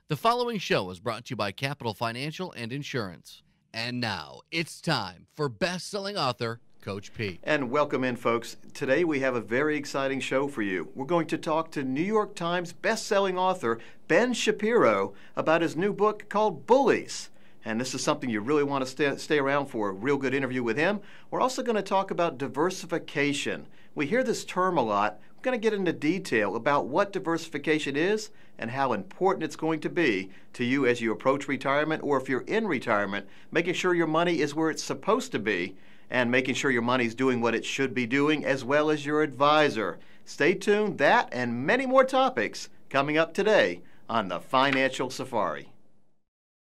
The following show is brought to you by Capital Financial and Insurance. And now it's time for best-selling author Coach Pete. And welcome in, folks. Today we have a very exciting show for you. We're going to talk to New York Times best-selling author Ben Shapiro about his new book called Bullies. And this is something you really want to stay around for, a real good interview with him. We're also going to talk about diversification. We hear this term a lot. We're going to get into detail about what diversification is and how important it's going to be to you as you approach retirement, or if you're in retirement, making sure your money is where it's supposed to be and making sure your money's doing what it should be doing, as well as your advisor. Stay tuned. That and many more topics coming up today on the Financial Safari.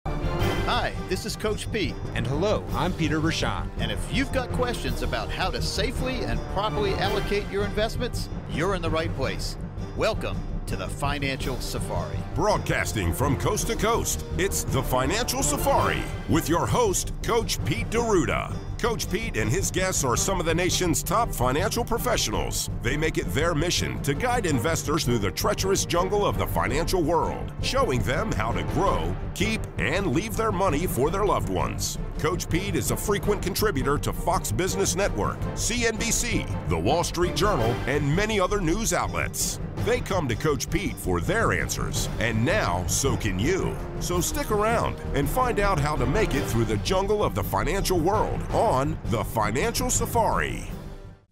Hi, this is Coach Pete. And hello, I'm Peter Rashan. And if you've got questions about how to safely and properly allocate your investments, you're in the right place. Welcome to the Financial Safari. Broadcasting from coast to coast, it's the Financial Safari with your host, Coach Pete D'Arruda. Coach Pete and his guests are some of the nation's top financial professionals. They make it their mission to guide investors through the treacherous jungle of the financial world, showing them how to grow, keep, and leave their money for their loved ones. Coach Pete is a frequent contributor to Fox Business Network, CNBC, The Wall Street Journal, and many other news outlets. They come to Coach Pete for their answers, and now so can you. So stick around and find out how to make it through the jungle of the financial world on the Financial Safari.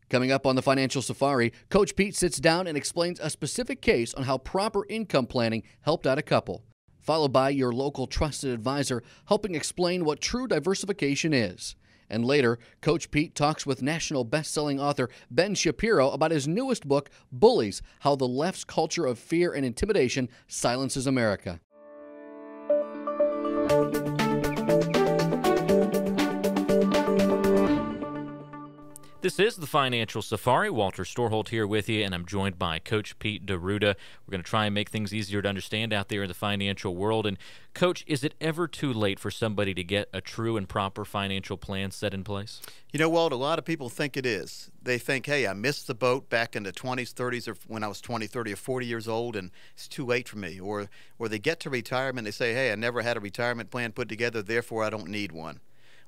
Coming up on the Financial Safari, Coach Pete sits down and explains a specific case on how proper income planning helped out a couple, followed by your local trusted advisor helping explain what true diversification is. And later, Coach Pete talks with national best-selling author Ben Shapiro about his newest book, Bullies: How the Left's Culture of Fear and Intimidation Silences America. This is the Financial Safari. Walter Storholt here with you, and I'm joined by Coach Pete D'Arruda. We're going to try and make things easier to understand out there in the financial world. And, Coach, is it ever too late for somebody to get a true and proper financial plan set in place? You know, Walt, a lot of people think it is. They think, hey, I missed the boat back in the 20s, 30s, or when I was 20, 30, or 40 years old, and it's too late for me. Or they get to retirement, they say, hey, I never had a retirement plan put together, therefore I don't need one.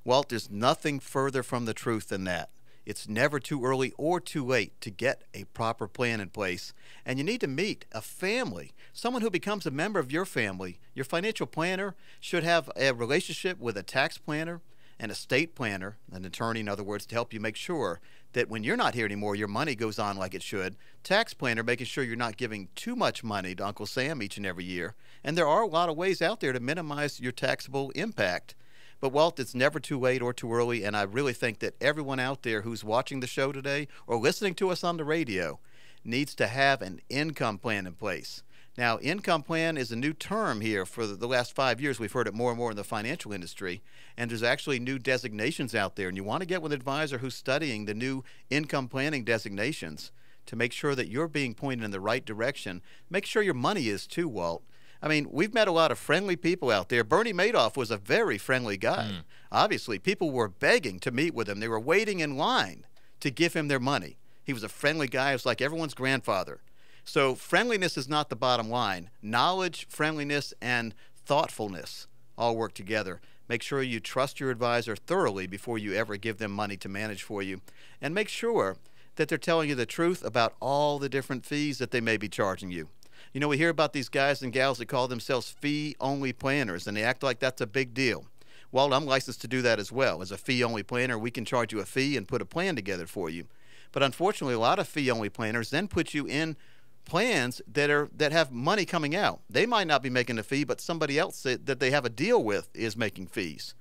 Walt, there's nothing further from the truth than that. It's never too early or too late to get a proper plan in place. And you need to meet a family, someone who becomes a member of your family. Your financial planner should have a relationship with a tax planner, an estate planner, an attorney, in other words, to help you make sure that when you're not here anymore, your money goes on like it should. Tax planner, making sure you're not giving too much money to Uncle Sam each and every year. And there are a lot of ways out there to minimize your taxable impact. But, Walt, it's never too late or too early, and I really think that everyone out there who's watching the show today or listening to us on the radio needs to have an income plan in place. Now, income plan is a new term here. For the last 5 years, we've heard it more and more in the financial industry, and there's actually new designations out there, and you want to get with an advisor who's studying the new income planning designations to make sure that you're being pointed in the right direction. Make sure your money is too, Walt. I mean, we've met a lot of friendly people out there. Bernie Madoff was a very friendly guy. Obviously, people were begging to meet with him. They were waiting in line to give him their money. He was a friendly guy. It was like everyone's grandfather. So friendliness is not the bottom line. Knowledge, friendliness, and thoughtfulness all work together. Make sure you trust your advisor thoroughly before you ever give them money to manage for you. And make sure that they're telling you the truth about all the different fees that they may be charging you. You know, we hear about these guys and gals that call themselves fee-only planners, and they act like that's a big deal. Well, I'm licensed to do that as well. As a fee-only planner, we can charge you a fee and put a plan together for you. But unfortunately, a lot of fee-only planners then put you in plans that have money coming out. They might not be making a fee, but somebody else that they have a deal with is making fees.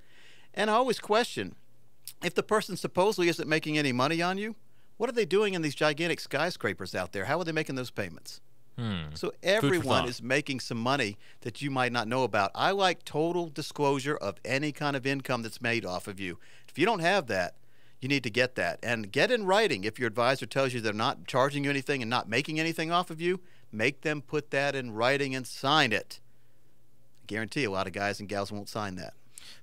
And I always question, if the person supposedly isn't making any money on you, what are they doing in these gigantic skyscrapers out there? How are they making those payments? So everyone is making some money that you might not know about. I like total disclosure of any kind of income that's made off of you. If you don't have that, you need to get that. And get in writing. If your advisor tells you they're not charging you anything and not making anything off of you, make them put that in writing and sign it. I guarantee a lot of guys and gals won't sign that.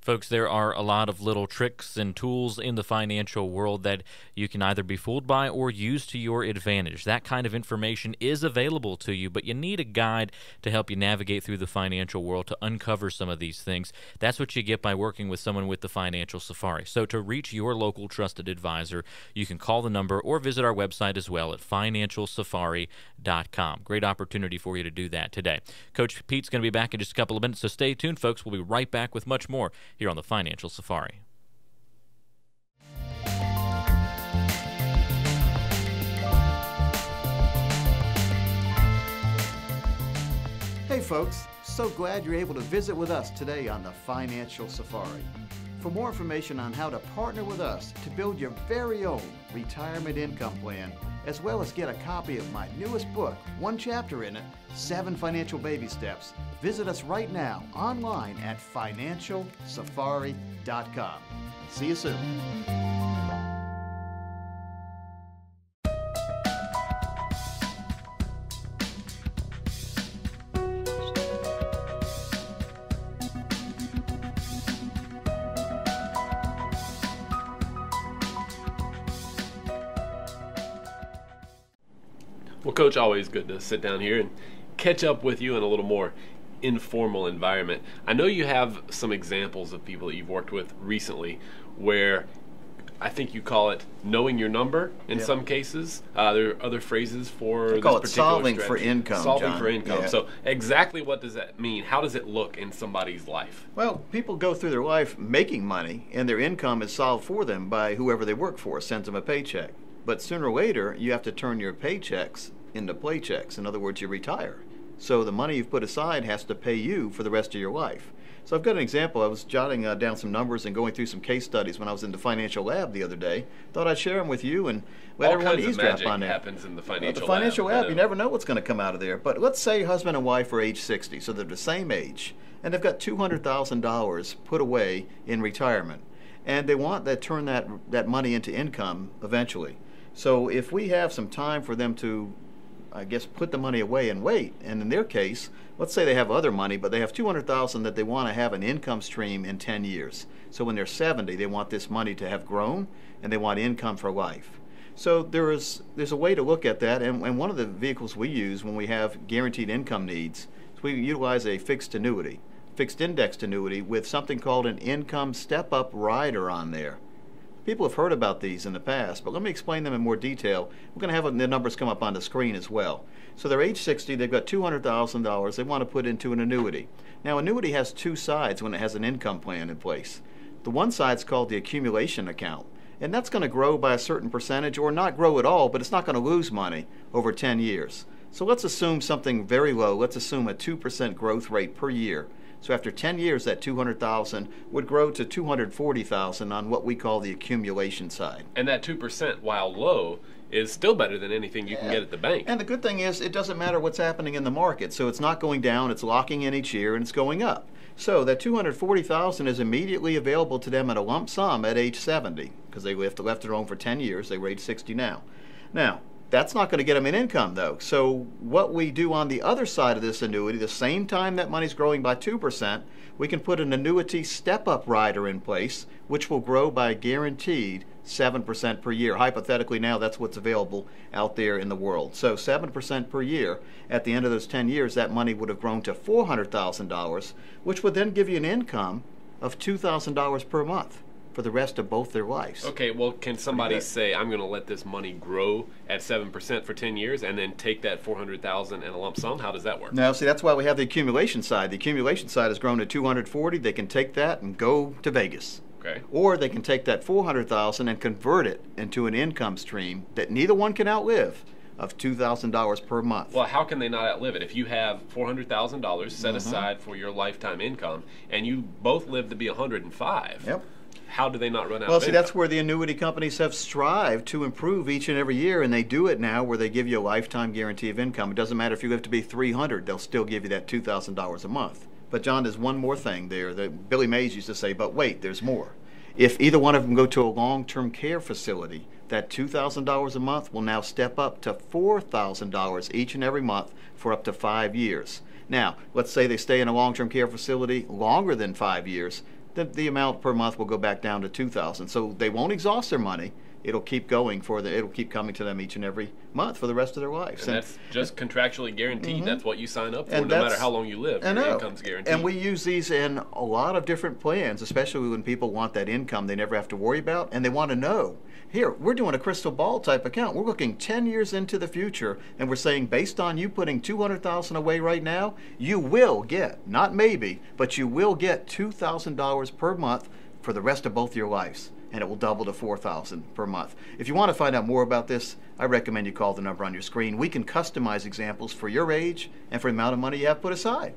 Folks, there are a lot of little tricks and tools in the financial world that you can either be fooled by or use to your advantage. That kind of information is available to you, but you need a guide to help you navigate through the financial world to uncover some of these things. That's what you get by working with someone with the Financial Safari. So to reach your local trusted advisor, you can call the number or visit our website as well at financialsafari.com. Great opportunity for you to do that today. Coach Pete's going to be back in just a couple of minutes, so stay tuned, folks. We'll be right back with much more here on the Financial Safari. Hey folks, so glad you're able to visit with us today on the Financial Safari. For more information on how to partner with us to build your very own retirement income plan, as well as get a copy of my newest book, one chapter in it, 7 Financial Baby Steps, visit us right now online at financialsafari.com. See you soon. Well, Coach, always good to sit down here and catch up with you in a little more informal environment. I know you have some examples of people that you've worked with recently where I think you call it knowing your number in some cases. There are other phrases for this call it particular solving strategy. for income, Solving John. for income. Yeah. So exactly what does that mean? How does it look in somebody's life? Well, people go through their life making money, and their income is solved for them by whoever they work for, sends them a paycheck. But sooner or later, you have to turn your paychecks into playchecks. In other words, you retire. So the money you've put aside has to pay you for the rest of your life. So I've got an example. I was jotting down some numbers and going through some case studies when I was in the financial lab the other day. Thought I'd share them with you and let All everyone kinds of eavesdrop magic on that. happens in the financial The financial lab. lab, you never know what's going to come out of there. But let's say husband and wife are age 60, so they're the same age, and they've got $200,000 put away in retirement, and they want to turn that money into income eventually. So if we have some time for them to, I guess, put the money away and wait, and in their case, let's say they have other money, but they have $200,000 that they want to have an income stream in 10 years. So when they're 70, they want this money to have grown, and they want income for life. So there's a way to look at that, and one of the vehicles we use when we have guaranteed income needs is we utilize a fixed annuity, fixed indexed annuity with something called an income step-up rider on there. People have heard about these in the past, but let me explain them in more detail. We're going to have the numbers come up on the screen as well. So they're age 60, they've got $200,000 they want to put into an annuity. Now, annuity has two sides when it has an income plan in place. The one side's called the accumulation account, and that's going to grow by a certain percentage or not grow at all, but it's not going to lose money over 10 years. So let's assume something very low. Let's assume a 2% growth rate per year. So after 10 years, that $200,000 would grow to $240,000 on what we call the accumulation side. And that 2%, while low, is still better than anything you can get at the bank. And the good thing is it doesn't matter what's happening in the market. So it's not going down, it's locking in each year, and it's going up. So that $240,000 is immediately available to them at a lump sum at age 70 because they left it alone for 10 years. They were age 60 now. Now, that's not going to get them an income, though. So what we do on the other side of this annuity, the same time that money's growing by 2%, we can put an annuity step-up rider in place, which will grow by a guaranteed 7% per year. Hypothetically now, that's what's available out there in the world. So 7% per year. At the end of those 10 years, that money would have grown to $400,000, which would then give you an income of $2,000 per month for the rest of both their lives. Okay, well, can somebody say, I'm going to let this money grow at 7% for 10 years and then take that $400,000 in a lump sum? How does that work? Now, see, that's why we have the accumulation side. The accumulation side has grown to $240,000. They can take that and go to Vegas. Okay. Or they can take that $400,000 and convert it into an income stream that neither one can outlive of $2,000 per month. Well, how can they not outlive it? If you have $400,000 set aside for your lifetime income and you both live to be 105, Yep. how do they not run out Well, of see, income? that's where the annuity companies have strived to improve each and every year, and they do it now where they give you a lifetime guarantee of income. It doesn't matter if you live to be 300, they'll still give you that $2,000 a month. But John, there's one more thing there that Billy Mays used to say, but wait, there's more. If either one of them go to a long-term care facility, that $2,000 a month will now step up to $4,000 each and every month for up to 5 years. Now, let's say they stay in a long-term care facility longer than 5 years, the amount per month will go back down to $2,000. So they won't exhaust their money. It'll keep going it'll keep coming to them each and every month for the rest of their lives. And that's just contractually guaranteed. That's what you sign up for, and no matter how long you live. Your income's guaranteed. And we use these in a lot of different plans, especially when people want that income they never have to worry about, and they want to know. Here, we're doing a crystal ball type account. We're looking 10 years into the future, and we're saying based on you putting $200,000 away right now, you will get, not maybe, but you will get $2,000 per month for the rest of both your lives. And it will double to $4,000 per month. If you want to find out more about this, I recommend you call the number on your screen. We can customize examples for your age and for the amount of money you have put aside.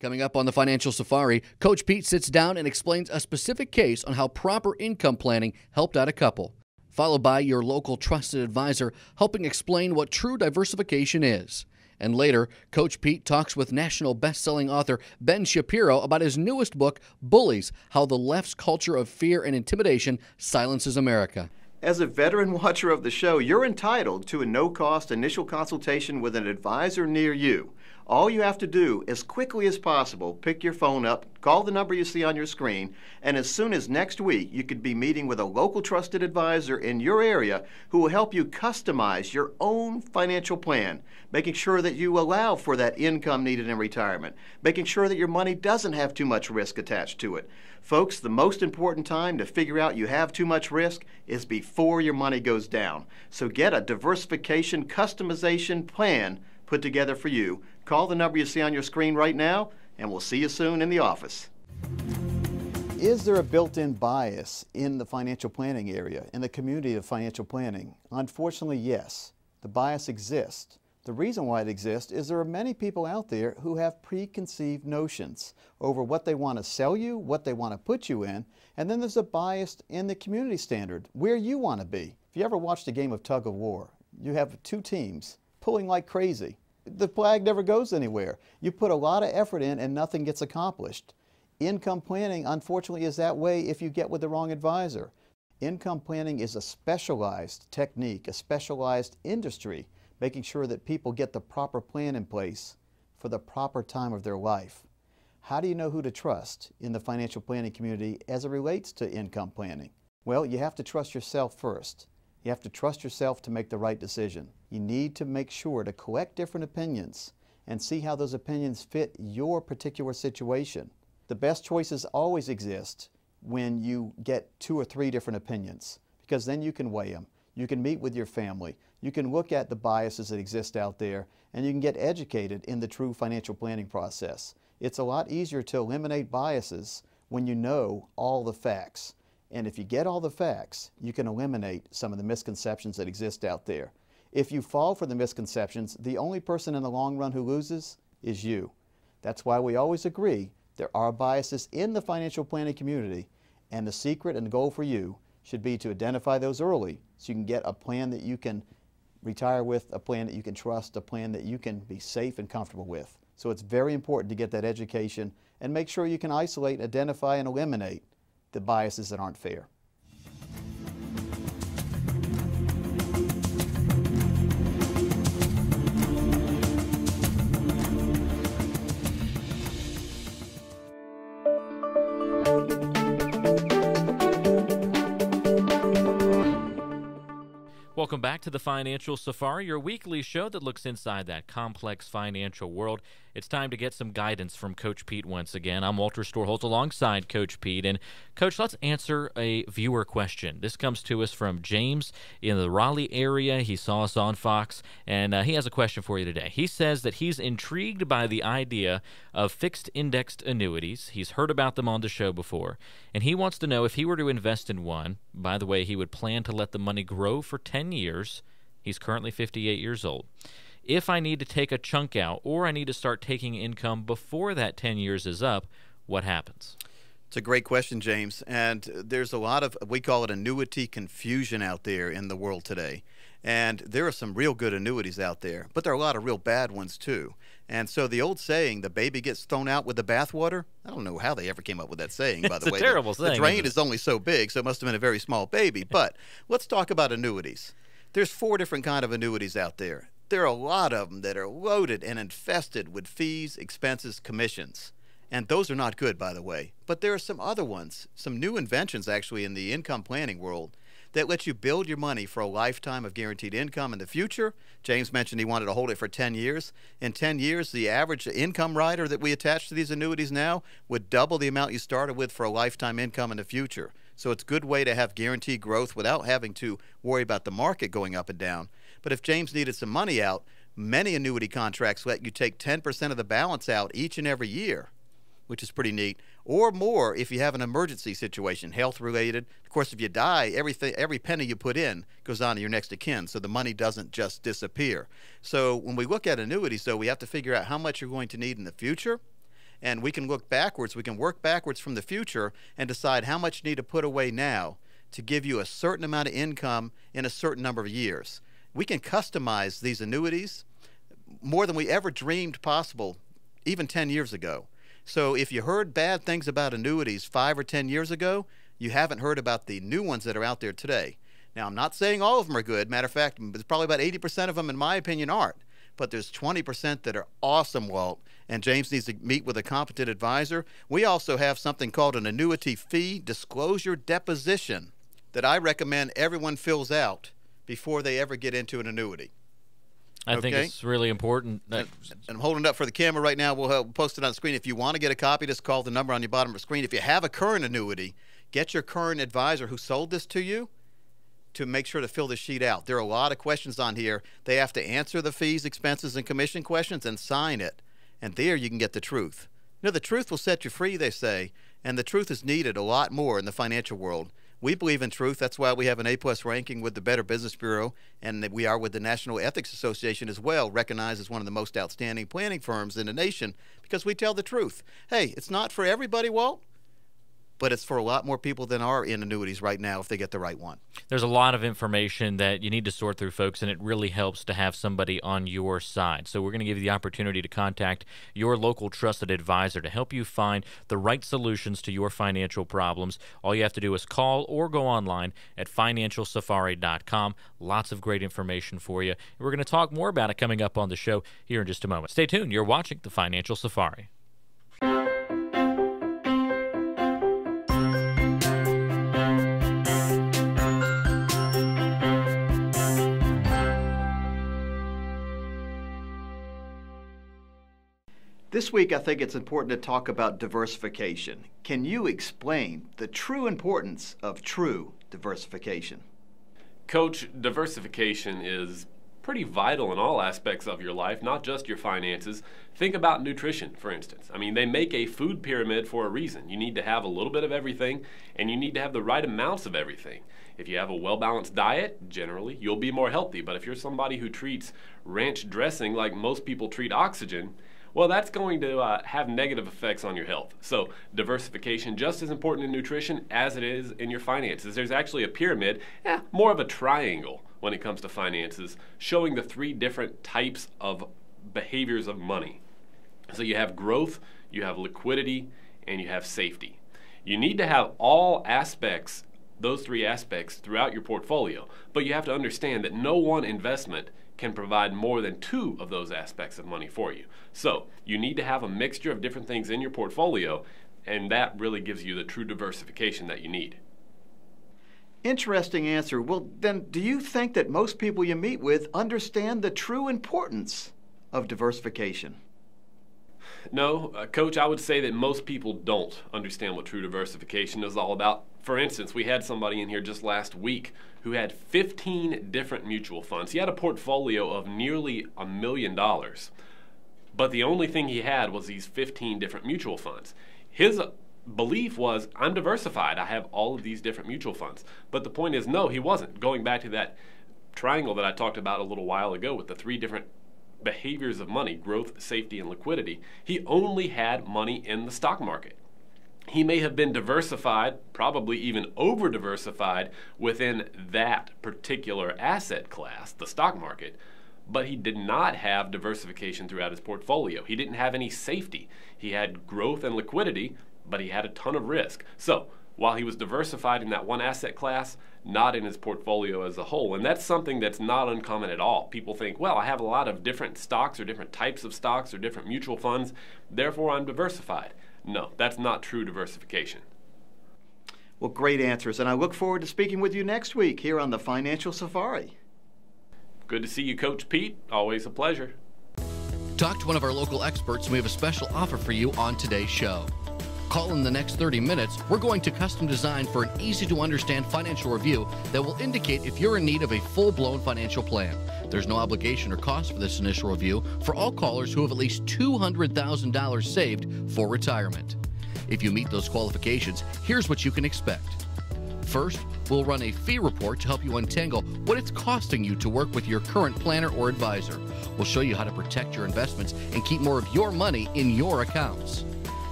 Coming up on the Financial Safari, Coach Pete sits down and explains a specific case on how proper income planning helped out a couple, followed by your local trusted advisor helping explain what true diversification is. And later, Coach Pete talks with national best-selling author Ben Shapiro about his newest book, Bullies: How the Left's Culture of Fear and Intimidation Silences America. As a veteran watcher of the show, you're entitled to a no-cost initial consultation with an advisor near you. All you have to do, as quickly as possible, pick your phone up, call the number you see on your screen, and as soon as next week, you could be meeting with a local trusted advisor in your area who will help you customize your own financial plan, making sure that you allow for that income needed in retirement, making sure that your money doesn't have too much risk attached to it. Folks, the most important time to figure out you have too much risk is before your money goes down. So get a diversification customization plan put together for you. Call the number you see on your screen right now, and we'll see you soon in the office. Is there a built-in bias in the financial planning area, in the community of financial planning? Unfortunately, yes. The bias exists. The reason why it exists is there are many people out there who have preconceived notions over what they want to sell you, what they want to put you in, and then there's a bias in the community standard, where you want to be. If you ever watched a game of tug of war, you have two teams pulling like crazy. The flag never goes anywhere. You put a lot of effort in and nothing gets accomplished. Income planning, unfortunately, is that way if you get with the wrong advisor. Income planning is a specialized technique, a specialized industry, making sure that people get the proper plan in place for the proper time of their life. How do you know who to trust in the financial planning community as it relates to income planning? Well, you have to trust yourself first. You have to trust yourself to make the right decision. You need to make sure to collect different opinions and see how those opinions fit your particular situation. The best choices always exist when you get 2 or 3 different opinions, because then you can weigh them. You can meet with your family. You can look at the biases that exist out there, and you can get educated in the true financial planning process. It's a lot easier to eliminate biases when you know all the facts. And if you get all the facts, you can eliminate some of the misconceptions that exist out there. If you fall for the misconceptions, the only person in the long run who loses is you. That's why we always agree there are biases in the financial planning community, and the secret and the goal for you should be to identify those early so you can get a plan that you can retire with, a plan that you can trust, a plan that you can be safe and comfortable with. So it's very important to get that education and make sure you can isolate, identify, and eliminate the biases that aren't fair. Welcome back to the Financial Safari, your weekly show that looks inside that complex financial world. It's time to get some guidance from Coach Pete once again. I'm Walter Storholt alongside Coach Pete. And, Coach, let's answer a viewer question. This comes to us from James in the Raleigh area. He saw us on Fox, and he has a question for you today. He says that he's intrigued by the idea of fixed-indexed annuities. He's heard about them on the show before, and he wants to know if he were to invest in one. By the way, he would plan to let the money grow for 10 years. He's currently 58 years old. If I need to take a chunk out or I need to start taking income before that 10 years is up, what happens? It's a great question, James. And there's a lot of, we call it annuity confusion out there in the world today. And there are some real good annuities out there, but there are a lot of real bad ones too. And so the old saying, the baby gets thrown out with the bathwater, I don't know how they ever came up with that saying, by the way. It's a terrible saying. The drain is only so big, so it must have been a very small baby. But let's talk about annuities. There's 4 different kinds of annuities out there. There are a lot of them that are loaded and infested with fees, expenses, commissions. And those are not good, by the way. But there are some other ones, some new inventions actually in the income planning world that let you build your money for a lifetime of guaranteed income in the future. James mentioned he wanted to hold it for 10 years. In 10 years, the average income rider that we attach to these annuities now would double the amount you started with for a lifetime income in the future. So it's a good way to have guaranteed growth without having to worry about the market going up and down. But if James needed some money out, many annuity contracts let you take 10% of the balance out each and every year, which is pretty neat, or more if you have an emergency situation, health related. Of course, if you die, every penny you put in goes on to your next of kin, so the money doesn't just disappear. So when we look at annuities, though, we have to figure out how much you're going to need in the future, and we can look backwards. We can work backwards from the future and decide how much you need to put away now to give you a certain amount of income in a certain number of years. We can customize these annuities more than we ever dreamed possible, even 10 years ago. So if you heard bad things about annuities 5 or 10 years ago, you haven't heard about the new ones that are out there today. Now, I'm not saying all of them are good. Matter of fact, there's probably about 80% of them, in my opinion, aren't. But there's 20% that are awesome, Walt, and James needs to meet with a competent advisor. We also have something called an annuity fee disclosure deposition that I recommend everyone fills out before they ever get into an annuity. I think it's really important. And I'm holding it up for the camera right now. We'll post it on the screen. If you want to get a copy, just call the number on your bottom of the screen. If you have a current annuity, get your current advisor who sold this to you to make sure to fill this sheet out. There are a lot of questions on here. They have to answer the fees, expenses, and commission questions and sign it. And there you can get the truth. You know, the truth will set you free, they say, and the truth is needed a lot more in the financial world. We believe in truth. That's why we have an A+ ranking with the Better Business Bureau, and we are with the National Ethics Association as well, recognized as one of the most outstanding planning firms in the nation, because we tell the truth. Hey, it's not for everybody, Walt, but it's for a lot more people than are in annuities right now if they get the right one. There's a lot of information that you need to sort through, folks, and it really helps to have somebody on your side. So we're going to give you the opportunity to contact your local trusted advisor to help you find the right solutions to your financial problems. All you have to do is call or go online at financialsafari.com. Lots of great information for you. We're going to talk more about it coming up on the show here in just a moment. Stay tuned. You're watching The Financial Safari. This week, I think it's important to talk about diversification. Can you explain the true importance of true diversification? Coach, diversification is pretty vital in all aspects of your life, not just your finances. Think about nutrition, for instance. I mean, they make a food pyramid for a reason. You need to have a little bit of everything, and you need to have the right amounts of everything. If you have a well-balanced diet, generally, you'll be more healthy. But if you're somebody who treats ranch dressing like most people treat oxygen, well, that's going to have negative effects on your health. So diversification, just as important in nutrition as it is in your finances. There's actually a pyramid, more of a triangle when it comes to finances, showing the 3 different types of behaviors of money. So you have growth, you have liquidity, and you have safety. You need to have all aspects, those 3 aspects, throughout your portfolio, but you have to understand that no one investment can provide more than 2 of those aspects of money for you. So you need to have a mixture of different things in your portfolio, and that really gives you the true diversification that you need. Interesting answer. Well, then, do you think that most people you meet with understand the true importance of diversification? No, Coach, I would say that most people don't understand what true diversification is all about. For instance, we had somebody in here just last week who had 15 different mutual funds. He had a portfolio of nearly $1 million, but the only thing he had was these 15 different mutual funds. His belief was, I'm diversified. I have all of these different mutual funds. But the point is, no, he wasn't. Going back to that triangle that I talked about a little while ago with the 3 different behaviors of money, growth, safety, and liquidity, he only had money in the stock market. He may have been diversified, probably even over-diversified within that particular asset class, the stock market, but he did not have diversification throughout his portfolio. He didn't have any safety. He had growth and liquidity, but he had a ton of risk. So while he was diversified in that one asset class, not in his portfolio as a whole. And that's something that's not uncommon at all. People think, well, I have a lot of different stocks or different types of stocks or different mutual funds, therefore I'm diversified. No, that's not true diversification. Well, great answers, and I look forward to speaking with you next week here on the Financial Safari. Good to see you, Coach Pete. Always a pleasure. Talk to one of our local experts, and we have a special offer for you on today's show. Call in the next 30 minutes. We're going to custom design for an easy-to-understand financial review that will indicate if you're in need of a full-blown financial plan. There's no obligation or cost for this initial review for all callers who have at least $200,000 saved for retirement. If you meet those qualifications, here's what you can expect. First, we'll run a fee report to help you untangle what it's costing you to work with your current planner or advisor. We'll show you how to protect your investments and keep more of your money in your accounts.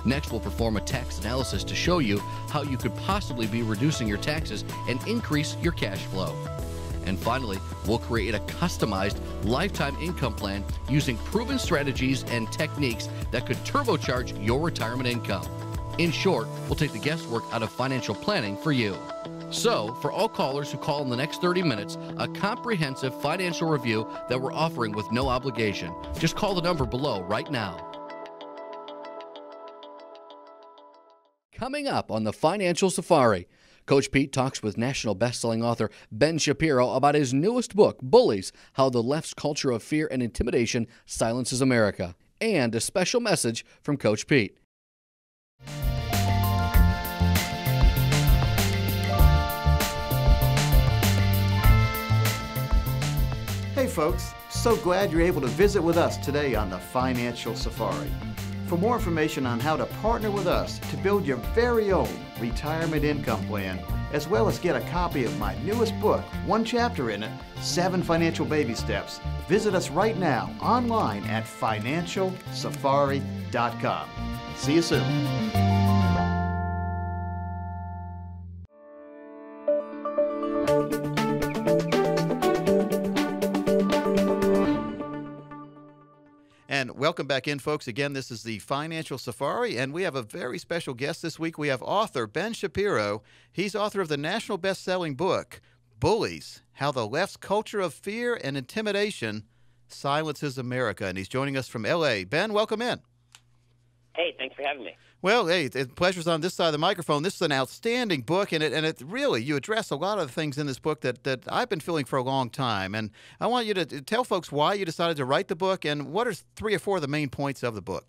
Next, we'll perform a tax analysis to show you how you could possibly be reducing your taxes and increase your cash flow. And finally, we'll create a customized lifetime income plan using proven strategies and techniques that could turbocharge your retirement income. In short, we'll take the guesswork out of financial planning for you. So, for all callers who call in the next 30 minutes, a comprehensive financial review that we're offering with no obligation. Just call the number below right now. Coming up on the Financial Safari, Coach Pete talks with national best-selling author Ben Shapiro about his newest book, Bullies: How the Left's Culture of Fear and Intimidation Silences America, and a special message from Coach Pete. Hey folks, so glad you're able to visit with us today on the Financial Safari. For more information on how to partner with us to build your very own retirement income plan, as well as get a copy of my newest book, one chapter in it, 7 Financial Baby Steps, visit us right now online at financialsafari.com. See you soon. And welcome back in, folks. Again, this is the Financial Safari, and we have a very special guest this week. We have author Ben Shapiro. He's author of the national best-selling book, Bullies: How the Left's Culture of Fear and Intimidation Silences America. And he's joining us from L.A. Ben, welcome in. Hey, thanks for having me. Well, hey, the pleasure's on this side of the microphone. This is an outstanding book, and it really, you address a lot of the things in this book that I've been feeling for a long time. And I want you to tell folks why you decided to write the book and what are 3 or 4 of the main points of the book.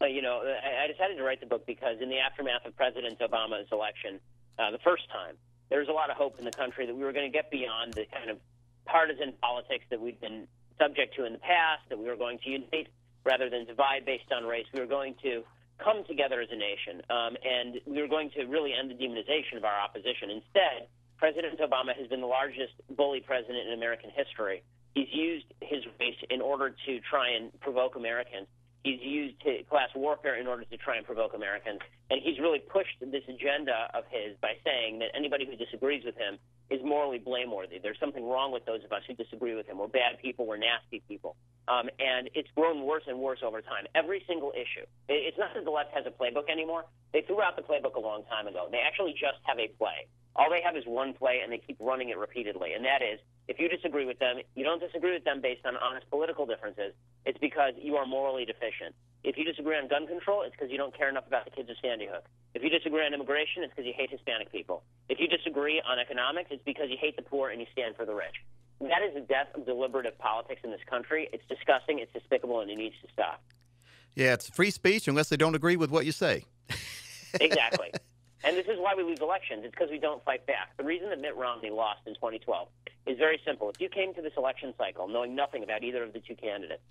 You know, I decided to write the book because in the aftermath of President Obama's election, the first time, there was a lot of hope in the country that we were going to get beyond the kind of partisan politics that we'd been subject to in the past, that we were going to unite rather than divide based on race. We were going to come together as a nation, and we were going to really end the demonization of our opposition. Instead, President Obama has been the largest bully president in American history. He's used his race in order to try and provoke Americans. He's used class warfare in order to try and provoke Americans. And he's really pushed this agenda of his by saying that anybody who disagrees with him is morally blameworthy. There's something wrong with those of us who disagree with him. We're bad people. We're nasty people. And it's grown worse and worse over time. Every single issue. It's not that the left has a playbook anymore. They threw out the playbook a long time ago. They actually just have a play. All they have is one play, and they keep running it repeatedly. And that is, if you disagree with them, you don't disagree with them based on honest political differences. It's because you are morally deficient. If you disagree on gun control, it's because you don't care enough about the kids of Sandy Hook. If you disagree on immigration, it's because you hate Hispanic people. If you disagree on economics, it's because you hate the poor and you stand for the rich. That is the death of deliberative politics in this country. It's disgusting, it's despicable, and it needs to stop. Yeah, it's free speech unless they don't agree with what you say. Exactly. And this is why we lose elections. It's because we don't fight back. The reason that Mitt Romney lost in 2012 is very simple. If you came to this election cycle knowing nothing about either of the two candidates,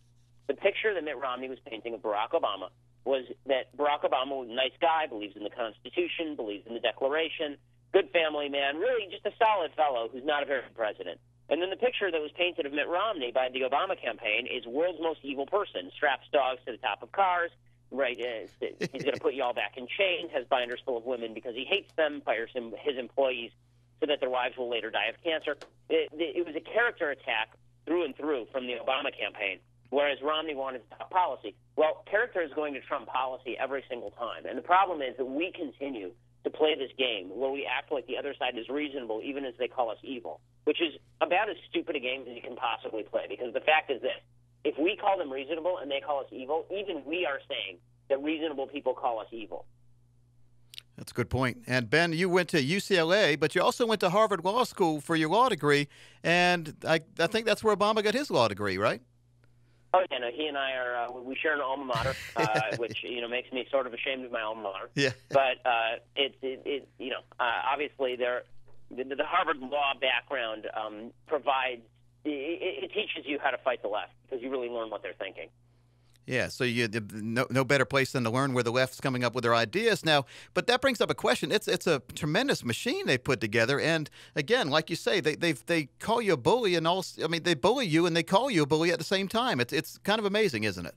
the picture that Mitt Romney was painting of Barack Obama was that Barack Obama was a nice guy, believes in the Constitution, believes in the Declaration, good family man, really just a solid fellow who's not a very good president. And then the picture that was painted of Mitt Romney by the Obama campaign is world's most evil person, straps dogs to the top of cars, right? He's going to put you all back in chains, has binders full of women because he hates them, fires his employees so that their wives will later die of cancer. It was a character attack through and through from the Obama campaign, whereas Romney wanted to talk policy. Well, character is going to trump policy every single time. And the problem is that we continue to play this game where we act like the other side is reasonable even as they call us evil, which is about as stupid a game as you can possibly play, because the fact is this. If we call them reasonable and they call us evil, even we are saying that reasonable people call us evil. That's a good point. And Ben, you went to UCLA, but you also went to Harvard Law School for your law degree, and I think that's where Obama got his law degree, right? Oh, yeah, no, he and I are, we share an alma mater, which, makes me sort of ashamed of my alma mater. Yeah. But obviously the Harvard law background provides, it teaches you how to fight the left because you really learn what they're thinking. Yeah, so no better place than to learn where the left's coming up with their ideas now. But that brings up a question. It's a tremendous machine they put together, and again, like you say, they call you a bully, and they bully you and they call you a bully at the same time. It's kind of amazing, isn't it?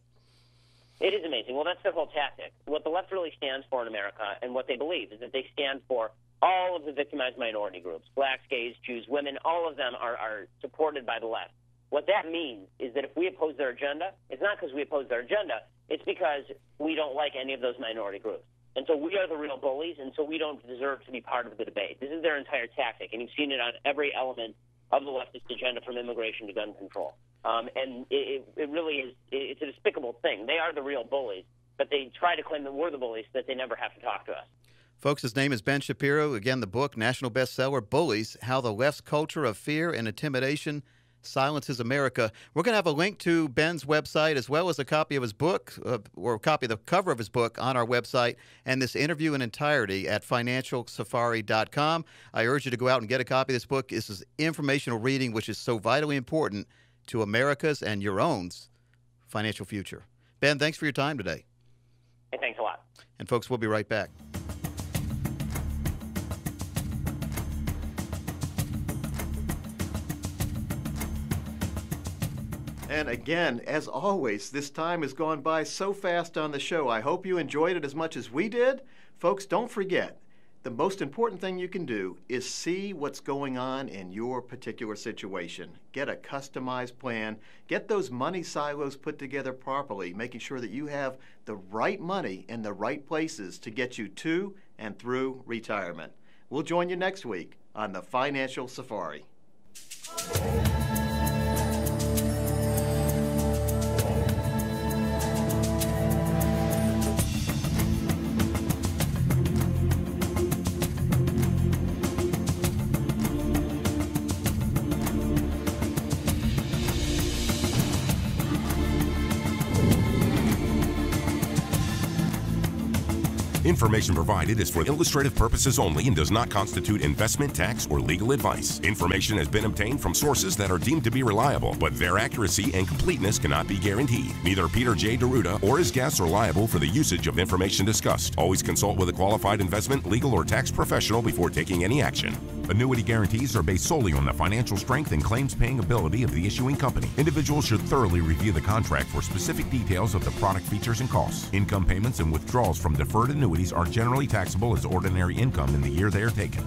It is amazing. Well, that's their whole tactic. What the left really stands for in America, and what they believe, is that they stand for all of the victimized minority groups: blacks, gays, Jews, women. All of them are supported by the left. What that means is that if we oppose their agenda, it's not because we oppose their agenda, it's because we don't like any of those minority groups. And so we are the real bullies, and so we don't deserve to be part of the debate. This is their entire tactic, and you've seen it on every element of the leftist agenda, from immigration to gun control. And it really is, it's a despicable thing. They are the real bullies, but they try to claim that we're the bullies so that they never have to talk to us. Folks, his name is Ben Shapiro. Again, the book, national bestseller, Bullies, How the Left's Culture of Fear and Intimidation Silences America. We're going to have a link to Ben's website as well as a copy of his book, or a copy of the cover of his book on our website, and this interview in entirety at financialsafari.com. I urge you to go out and get a copy of this book. This is informational reading, which is so vitally important to America's and your own financial future. Ben, thanks for your time today. Hey, thanks a lot. And folks, we'll be right back. And again, as always, this time has gone by so fast on the show. I hope you enjoyed it as much as we did. Folks, don't forget, the most important thing you can do is see what's going on in your particular situation. Get a customized plan. Get those money silos put together properly, making sure that you have the right money in the right places to get you to and through retirement. We'll join you next week on the Financial Safari. Information provided is for illustrative purposes only and does not constitute investment, tax, or legal advice. Information has been obtained from sources that are deemed to be reliable, but their accuracy and completeness cannot be guaranteed. Neither Peter J. D'Arruda or his guests are liable for the usage of information discussed. Always consult with a qualified investment, legal, or tax professional before taking any action. Annuity guarantees are based solely on the financial strength and claims-paying ability of the issuing company. Individuals should thoroughly review the contract for specific details of the product features and costs. Income payments and withdrawals from deferred annuities are generally taxable as ordinary income in the year they are taken.